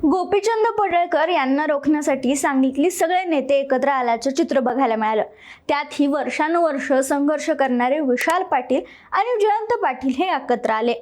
गोपीचंद पडळकर यांना रोखण्यासाठी सांगलीतली सगळे नेते एकत्र आल्याचं चित्र बघायला मिळालं। त्यातही वर्षानुवर्ष संघर्ष करणारे विशाल पाटील आणि जयंत पाटील हे एकत्र आले।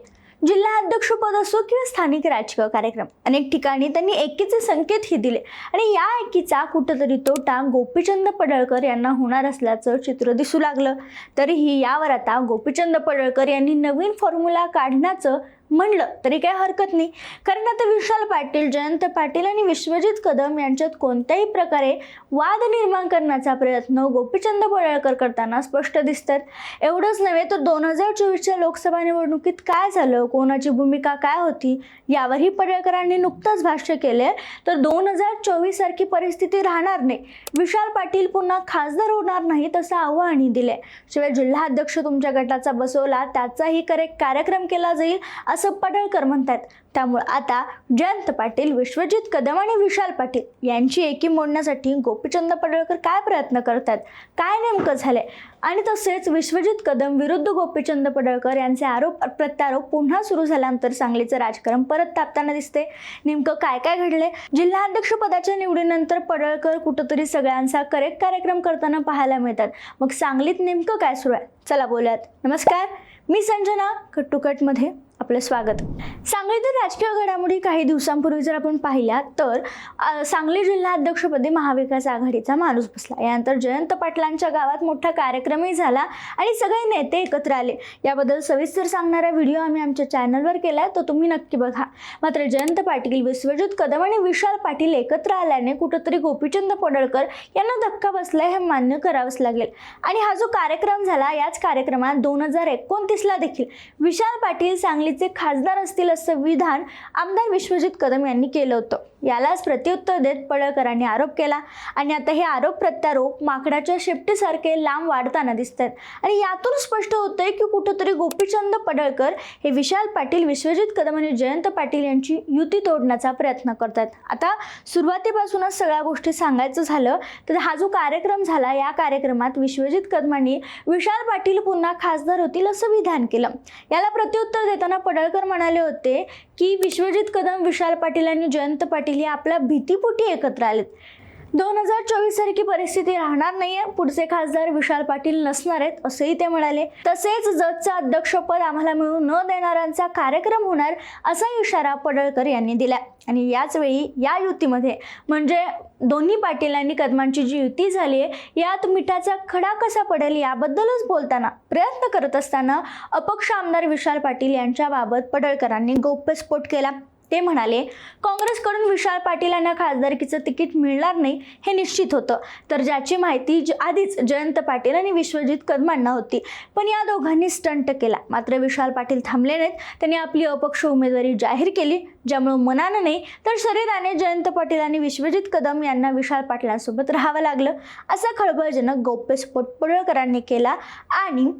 जिल्हा अध्यक्षपद असो किंवा स्थानिक राजकीय कार्यक्रम, अनेक ठिकाणी त्यांनी एकीचे संकेतही दिले आणि या एकीचा कुठेतरी तोटा गोपीचंद पडळकर यांना होणार असल्याचं चित्र दिसू लागलं। तरीही यावर आता गोपीचंद पडळकर यांनी नवीन फॉर्म्युला काढण्याचं म्हणलं तरी काही हरकत नाही, कारण आता विशाल पाटील, जयंत पाटील आणि विश्वजित कदम यांच्यात कोणत्याही प्रकारे वाद निर्माण करण्याचा प्रयत्न गोपीचंद पडळकर करताना स्पष्ट दिसतात। एवढंच नव्हे तर 2024च्या लोकसभा निवडणुकीत काय झालं, कोणाची भूमिका काय होती यावरही पडळकरांनी नुकतंच भाष्य केले। तर 2024 सारखी परिस्थिती राहणार नाही, विशाल पाटील पुन्हा खासदार होणार नाहीत असं आव्हानही दिले। शिवाय जिल्हा अध्यक्ष तुमच्या गटाचा बसवला त्याचाही कार्यक्रम केला जाईल असं पडळकर म्हणतात। त्यामुळे आता जयंत पाटील, विश्वजित कदम आणि विशाल पाटील यांची एकी मोडण्यासाठी गोपीचंद पडळकर काय प्रयत्न करतात, काय नेमकं झालंय आणि तसेच विश्वजित कदम विरुद्ध गोपीचंद पडळकर यांचे आरोप प्रत्यारोप पुन्हा सुरू झाल्यानंतर सांगलीचं राजकारण परत तापताना दिसते। नेमकं काय काय घडले? जिल्हा अध्यक्ष पदाच्या निवडीनंतर पडळकर कुठेतरी सगळ्यांचा कार्यक्रम करताना पाहायला मिळतात। मग सांगलीत नेमकं काय सुरू आहे, चला बोलूयात। नमस्कार, मी संजना, कट टू कट मध्ये आपलं स्वागत। सांगलीतील राजकीय घडामोडी काही दिवसांपूर्वी जर आपण पाहिल्या तर सांगली जिल्हा अध्यक्षपदी महाविकास आघाडीचा माणूस बसला। यानंतर जयंत पाटलांच्या गावात मोठा कार्यक्रमही झाला आणि सगळे नेते एकत्र आले। याबद्दल सविस्तर सांगणारा व्हिडिओ आम्ही आमच्या चॅनलवर केलाय, तो तुम्ही नक्की बघा। मात्र जयंत पाटील, विश्वजित कदम आणि विशाल पाटील एकत्र आल्याने कुठेतरी गोपीचंद पडळकर यांना धक्का बसलाय हे मान्य करावंच लागेल। आणि हा जो कार्यक्रम झाला, याच कार्यक्रमात 2029ला देखील विशाल पाटील सांगली खासदार असतील असं विधान आमदार विश्वजित कदम यांनी केलं होतं। यालाच प्रत्युत्तर देत पडळकरांनी आरोप केला आणि आता हे आरोप प्रत्यारोप माकडाच्या शेपटीसारखे लांब वाढताना दिसतात आणि यातून स्पष्ट होतंय की कुठेतरी गोपीचंद पडळकर हे विशाल पाटील, विश्वजित कदम आणि जयंत पाटील यांची युती तोडण्याचा प्रयत्न करतात। आता सुरुवातीपासूनच सगळ्या गोष्टी सांगायचं झालं तर हा जो कार्यक्रम झाला, या कार्यक्रमात विश्वजित कदमांनी विशाल पाटील पुन्हा खासदार होतील असं विधान केलं। याला प्रत्युत्तर देताना पडळकर म्हणाले होते की विश्वजित कदम, विशाल पाटील आणि जयंत पाटील हे आपल्या भीतीपोटी एकत्र आलेत। 2024 सारखी परिस्थिती राहणार नाहीये, पुढचे खासदार विशाल पाटील नसणार आहेत असंही ते म्हणाले। तसेच जजचं अध्यक्षपद आम्हाला मिळू न देणाऱ्यांचा कार्यक्रम होणार असा इशारा पडळकर यांनी दिला। आणि याच वेळी या युतीमध्ये म्हणजे दोन्ही पाटील आणि कदमांची जी युती झाली आहे, यात मिठाचा खडा कसा पडेल याबद्दलच बोलताना प्रयत्न करत असताना अपक्ष आमदार विशाल पाटील यांच्याबाबत पडळकरांनी गौप्यस्फोट केला। ते म्हणाले, काँग्रेसकडून विशाल पाटील यांना खासदारकीचं तिकीट मिळणार नाही हे निश्चित होतं, तर ज्याची माहिती आधीच जयंत पाटील आणि विश्वजित कदमांना होती, पण या दोघांनी स्टंट केला। मात्र विशाल पाटील थांबले नाहीत, त्यांनी आपली अपक्ष उमेदवारी जाहीर केली, ज्यामुळे मनानं नाही तर शरीराने जयंत पाटील आणि विश्वजित कदम यांना विशाल पाटलांसोबत राहावं लागलं। असा खळबळजनक गौप्यस्फोट पडळकरांनी केला आणि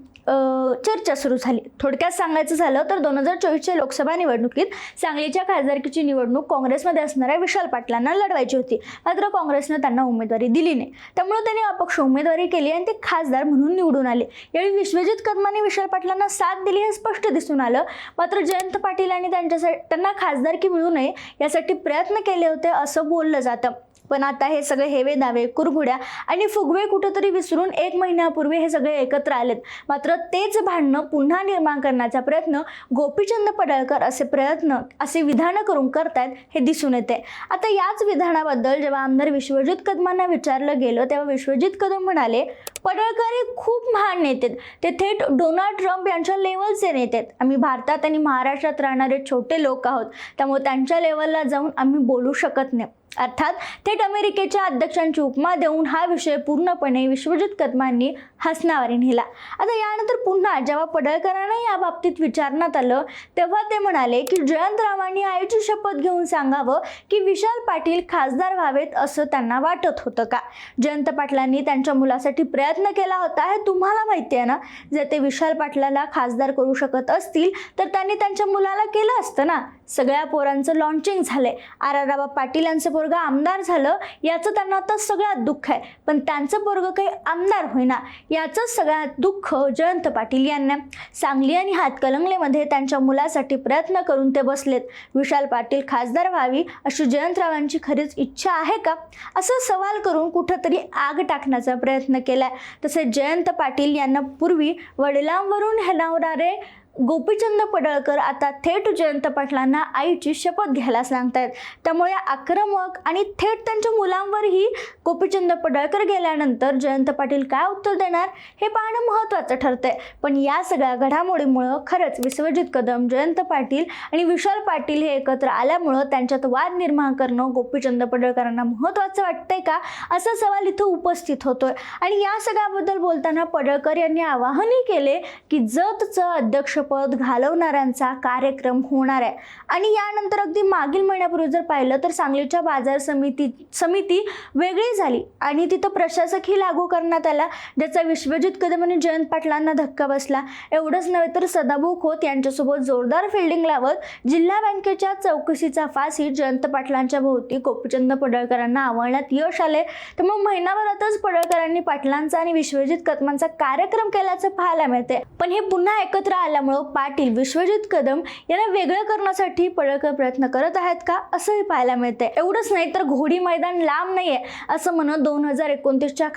चर्चा सुरू झाली। थोडक्यात सांगायचं झालं तर 2024च्या लोकसभा निवडणुकीत सांगलीच्या खासदारकीची निवडणूक काँग्रेसमध्ये असणाऱ्या विशाल पाटलांना लढवायची होती, मात्र काँग्रेसने त्यांना उमेदवारी दिली नाही, त्यामुळे त्यांनी अपक्ष उमेदवारी केली आणि ते खासदार म्हणून निवडून आले। यावेळी विश्वजित कदमांनी विशाल पाटलांना साथ दिली हे स्पष्ट दिसून आलं। मात्र जयंत पाटील आणि त्यांना खासदारकी मिळू नये यासाठी प्रयत्न केले होते असं बोललं जातं। पण आता हे सगळे हेवे दावे, कुरघुड्या आणि फुगवे कुठेतरी विसरून 1 महिन्यापूर्वी हे सगळे एकत्र आलेत। मात्र तेच भांडणं पुन्हा निर्माण करण्याचा प्रयत्न गोपीचंद पडळकर असे विधानं करून करतायत हे दिसून येते। आता याच विधानाबद्दल जेव्हा आमदार विश्वजित कदमांना विचारलं गेलं तेव्हा विश्वजित कदम म्हणाले, पडळकर हे खूप महान नेते, ते थेट डोनाल्ड ट्रम्प यांच्या लेवलचे नेते आहेत। आम्ही भारतात आणि महाराष्ट्रात राहणारे छोटे लोक आहोत, त्यामुळे त्यांच्या लेवलला जाऊन आम्ही बोलू शकत नाही। अर्थात थेट अमेरिकेच्या अध्यक्षांची उपमा देऊन हा विषय पूर्णपणे विश्वजित कदमांनी हसण्यावारी नेला। आता यानंतर पुन्हा जेव्हा पडळकरांना या बाबतीत विचारण्यात आलं तेव्हा ते म्हणाले की जयंतरावांनी आईची शपथ घेऊन सांगावं की विशाल पाटील खासदार व्हावेत असं त्यांना वाटत होतं का? जयंत पाटलांनी त्यांच्या मुलासाठी प्रयत्न प्रयत्न केला होता हे तुम्हाला माहिती आहे ना. जर ते विशाल पाटलाला खासदार करू शकत असतील तर त्यांनी त्यांच्या मुलाला केलं असतं ना. सगळ्या पोरांचं लॉन्चिंग झालंय. आराराबा पाटील यांचं पोरगं आमदार झालं याचं त्यांना आता सगळ्यात दुःख आहे, पण त्यांचं पोरगं काही आमदार होईना याचं सगळ्यात दुःख जयंत पाटील यांना. सांगली आणि हातकणंगलेमध्ये त्यांच्या मुलासाठी प्रयत्न करून ते बसलेत. विशाल पाटील खासदार व्हावी अशी जयंतरावांची खरीच इच्छा आहे का, असा सवाल करून कुठंतरी आग टाकण्याचा प्रयत्न केलाय. तसेच जयंत पाटील यांना पूर्वी वडिलांवरून हेलावणारे गोपीचंद पडळकर आता थेट जयंत पाटलांना आईची शपथ घ्यायला सांगतायत. त्यामुळे आक्रमक आणि थेट त्यांच्या मुलांवरही गोपीचंद पडळकर गेल्यानंतर जयंत पाटील काय उत्तर देणार हे पाहणं महत्त्वाचं ठरतंय. पण या सगळ्या घडामोडीमुळं खरंच विश्वजित कदम, जयंत पाटील आणि विशाल पाटील हे एकत्र आल्यामुळं त्यांच्यात वाद निर्माण करणं गोपीचंद पडळकरांना महत्त्वाचं वाटतंय का, असा सवाल इथं उपस्थित होतोय. आणि या सगळ्याबद्दल बोलताना पडळकर यांनी आवाहनही केले की जतचं अध्यक्ष पद घालवणाऱ्यांचा कार्यक्रम होणार आहे. आणि यानंतर अगदी मागील महिन्यापूर्वी जर पाहिलं तर सांगलीच्या बाजार समिती वेगळी झाली आणि तिथं प्रशासकही लागू करण्यात आला, ज्याचा विश्वजित कदम आणि जयंत पाटलांना धक्का बसला. एवढंच नव्हे तर सदाभाऊ खोत यांच्यासोबत जोरदार फिल्डिंग लावत जिल्हा बँकेच्या चौकशीचा फासी जयंत पाटलांच्या भोवती गोपीचंद पडळकरांना आवळण्यात यश आले. त्यामुळे महिनाभरातच पडळकरांनी पाटलांचा आणि विश्वजित कदमांचा कार्यक्रम केल्याचं पाहायला मिळते. पण हे पुन्हा एकत्र आल्यामुळे पाटील विश्वजित कदम यांना वेगळं करण्यासाठी पडळकर प्रयत्न करत आहेत का, असंही पाहायला मिळते. एवढंच नाही तर घोडी मैदान लांब नाहीये असं म्हणत 2029च्या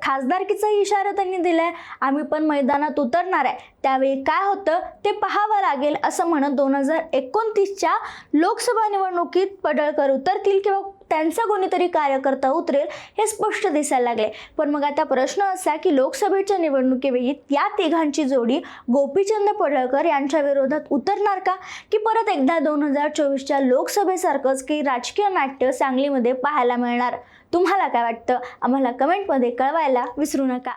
खासदारकीचा इशारा त्यांनी दिलाय. आम्ही पण मैदानात उतरणार आहे, त्यावेळी काय होतं ते पाहावं लागेल असं म्हणत 2029च्या लोकसभा निवडणुकीत पडळकर उतरतील किंवा त्यांचा कोणीतरी कार्यकर्ता उतरेल हे स्पष्ट दिसायला लागले. पण मग आता प्रश्न असा की लोकसभेच्या निवडणुकीवेळी या तिघांची जोडी गोपीचंद पडळकर यांच्या विरोधात उतरणार का, की परत एकदा 2024च्या लोकसभेसारखंच काही राजकीय नाट्य सांगलीमध्ये पाहायला मिळणार. तुम्हाला काय वाटतं आम्हाला कमेंटमध्ये कळवायला विसरू नका.